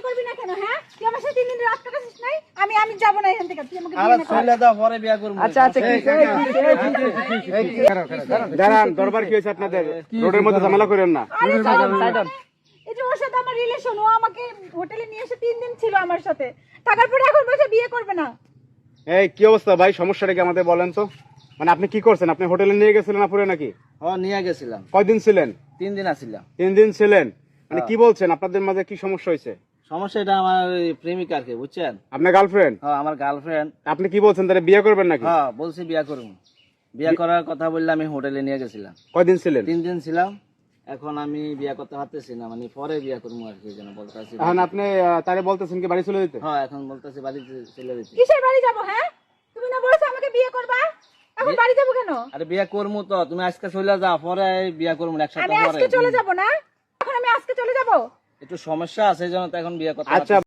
করবি না কেন? হ্যাঁ, তুই আমার সাথে 3 দিন রাত কাটাছিস নাই? আমি যাব না এখান থেকে, তুই আমাকে আরে বিয়ে না কর। ছেলে দাও পরে বিয়া করব। আচ্ছা আচ্ছা দাঁড়ান, দরবার কি হয়েছে আপনাদের? রোডের মধ্যে ঝামেলা করেন না। আরে সাইড অন। এই যে ওর সাথে আমার রিলেশন, ও আমাকে হোটেলে নিয়ে এসে 3 দিন ছিল আমার সাথে, থাকার পরে এখন বলছে বিয়ে করবে না। এই কি অবস্থা ভাই, সমস্যাটা কি আমাদের বলেন তো? মানে আপনি কি করছেন? আপনি হোটেলে নিয়ে গেছিলেন আপুরে নাকি? ও নিয়ে গেছিলাম, কয়দিন ছিলেন? 3 দিন আছিলাম। 3 দিন ছিলেন, মানে কি বলছেন? আপনাদের মাঝে কি সমস্যা হয়েছে? সমস্যা এটা আমার ওই প্রেমিকার কে, বুঝছেন? আপনার গার্লফ্রেন্ড? হ্যাঁ আমার গার্লফ্রেন্ড। আপনি কি বলছেন, তাহলে বিয়ে করবেন নাকি? হ্যাঁ বলছি বিয়া করব। বিয়া করার কথা বললে আমি হোটেলে নিয়ে গেছিলাম, কয়দিন ছিলেন? 3 দিন ছিলাম। এখন আমি বিয়া করতে পারতেছি না, মানে পরে বিয়া করবো আর কি, যেন বলতেছি। এখন আপনি তারে বলতেছেন কি বাড়ি চলে যেতে? হ্যাঁ এখন বলতেছি বাড়িতে চলে যেতে। কিসের বাড়ি যাব? হ্যাঁ, তুমি না বলছো আমাকে বিয়ে করবা, এখন বাড়ি যাব কেন? আরে বিয়া করবো তো, তুমি আজকে চলে যাও, পরে বিয়া করবো এক আমি সপ্তাহ পরে। আজকে চলে যাব না, এখন আমি আজকে চলে যাব। একটু সমস্যা আছে, এই জন্য তো এখন বিয়া করতে আচ্ছা। পারতেছি না।